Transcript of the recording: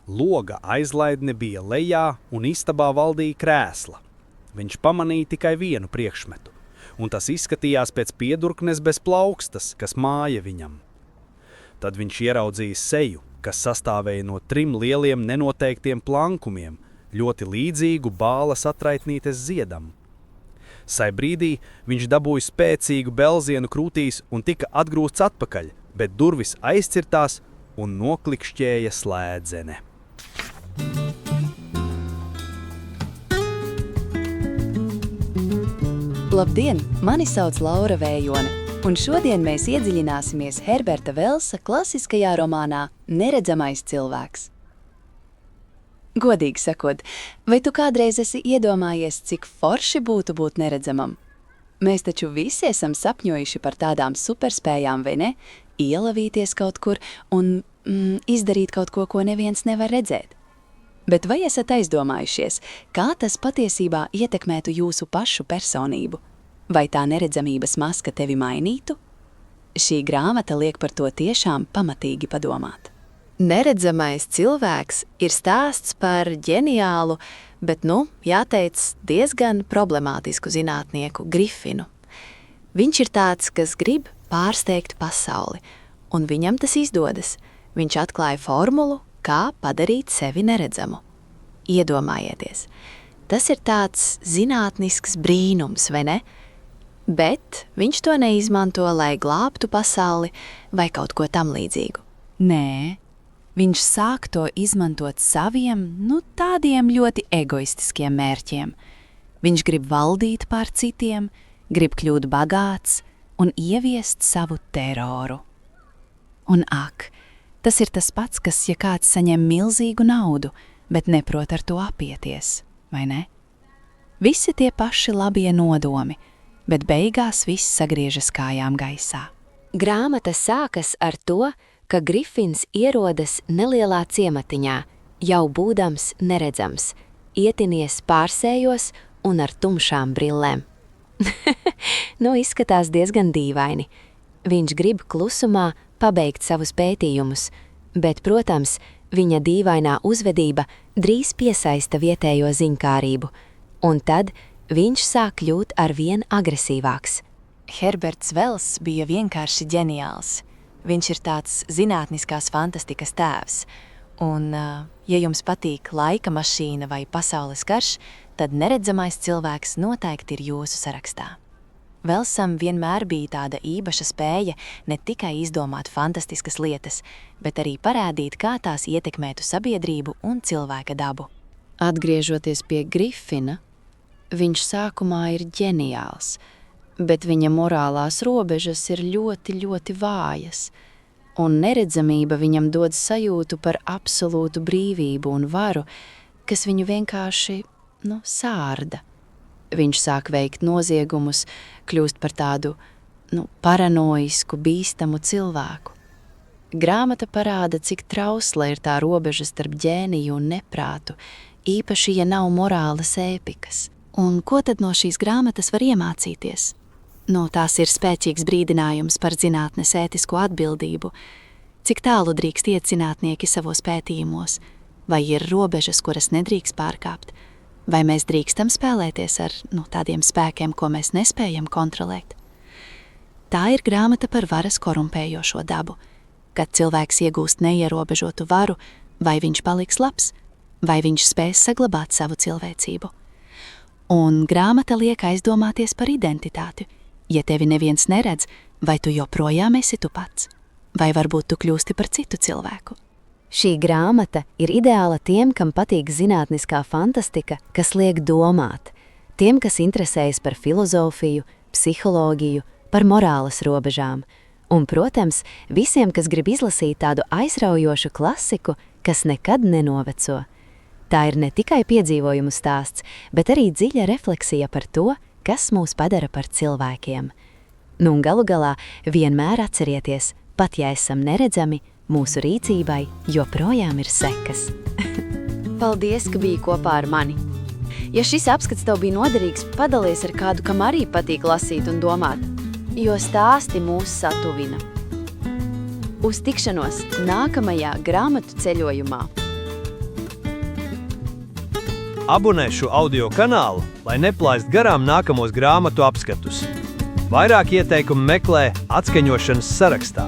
Loga aizlaidne bija lejā un istabā valdīja krēsla. Viņš pamanīja tikai vienu priekšmetu, un tas izskatījās pēc piedurknes bez plaukstas, kas māja viņam. Tad viņš ieraudzīja seju, kas sastāvēja no 3 lieliem nenoteiktiem plankumiem, ļoti līdzīgu bālas atraitnītes ziedam. Sai brīdī viņš dabūja spēcīgu belzienu krūtīs un tika atgrūsts atpakaļ, bet durvis aizcirtās un noklikšķēja slēdzene. Labdien! Mani sauc Laura Vējone, un šodien mēs iedziļināsimies Herberta Velsa klasiskajā romānā Neredzamais cilvēks. Godīgi sakot, vai tu kādreiz esi iedomājies, cik forši būtu būt neredzamam? Mēs taču visi esam sapņojuši par tādām superspējām, vai ne? Ielavīties kaut kur un izdarīt kaut ko, ko neviens nevar redzēt. Bet vai esat aizdomājušies, kā tas patiesībā ietekmētu jūsu pašu personību? Vai tā neredzamības maska tevi mainītu? Šī grāmata liek par to tiešām pamatīgi padomāt. Neredzamais cilvēks ir stāsts par ģeniālu, bet, jāteic, diezgan problemātisku zinātnieku Grifinu. Viņš ir tāds, kas grib pārsteigt pasauli, un viņam tas izdodas. Viņš atklāja formulu, kā padarīt sevi neredzamu. Iedomājieties, tas ir tāds zinātnisks brīnums, vai ne? Bet viņš to neizmanto, lai glābtu pasauli vai kaut ko tam līdzīgu. Nē, viņš sāk to izmantot saviem, tādiem ļoti egoistiskiem mērķiem. Viņš grib valdīt pār citiem, grib kļūt bagāts un ieviest savu teroru. Un tas ir tas pats, kas, ja kāds saņem milzīgu naudu, bet neprot ar to apieties, vai ne? Visi tie paši labie nodomi, bet beigās viss sagriežas kājām gaisā. Grāmata sākas ar to, ka Grifins ierodas nelielā ciematiņā, jau būdams neredzams, ietinies pārsējos un ar tumšām brillēm. Izskatās diezgan dīvaini. Viņš grib klusumā pabeigt savus pētījumus, bet, protams, viņa dīvainā uzvedība drīz piesaista vietējo ziņkārību, un tad viņš sāk kļūt arvien agresīvāks. Herberts Vels bija vienkārši ģeniāls. Viņš ir tāds zinātniskās fantastikas tēvs, un, ja jums patīk laika mašīna vai pasaules karš, tad neredzamais cilvēks noteikti ir jūsu sarakstā. Velsam vienmēr bija tāda īpaša spēja ne tikai izdomāt fantastiskas lietas, bet arī parādīt, kā tās ietekmētu sabiedrību un cilvēka dabu. Atgriežoties pie Grifina, viņš sākumā ir ģeniāls, bet viņa morālās robežas ir ļoti, ļoti vājas, un neredzamība viņam dod sajūtu par absolūtu brīvību un varu, kas viņu vienkārši, sārda. Viņš sāk veikt noziegumus, kļūst par tādu, paranoisku, bīstamu cilvēku. Grāmata parāda, cik trausla ir tā robeža starp ģēniju un neprātu, īpaši, ja nav morālas ēpikas. Un ko tad no šīs grāmatas var iemācīties? Tās ir spēcīgs brīdinājums par zinātnes ētisko atbildību. Cik tālu drīkst iet zinātnieki savos pētījumos? Vai ir robežas, kuras nedrīkst pārkāpt? Vai mēs drīkstam spēlēties ar tādiem spēkiem, ko mēs nespējam kontrolēt? Tā ir grāmata par varas korumpējošo dabu. Kad cilvēks iegūst neierobežotu varu, vai viņš paliks labs, vai viņš spēs saglabāt savu cilvēcību. Un grāmata liek aizdomāties par identitāti. Ja tevi neviens neredz, vai tu joprojām esi tu pats? Vai varbūt tu kļūsti par citu cilvēku? Šī grāmata ir ideāla tiem, kam patīk zinātniskā fantastika, kas liek domāt, tiem, kas interesējas par filozofiju, psiholoģiju, par morāles robežām, un, protams, visiem, kas grib izlasīt tādu aizraujošu klasiku, kas nekad nenoveco. Tā ir ne tikai piedzīvojumu stāsts, bet arī dziļa refleksija par to, kas mūs padara par cilvēkiem. Un galu galā vienmēr atcerieties, pat ja esam neredzami, mūsu rīcībai joprojām ir sekas. Paldies, ka biji kopā ar mani. Ja šis apskats tev bija noderīgs, padalies ar kādu, kam arī patīk lasīt un domāt, jo stāsti mūs satuvina. Uz tikšanos nākamajā grāmatu ceļojumā. Abonē šo audio kanālu, lai neplaist garām nākamos grāmatu apskatus. Vairāk ieteikumu meklē atskaņošanas sarakstā.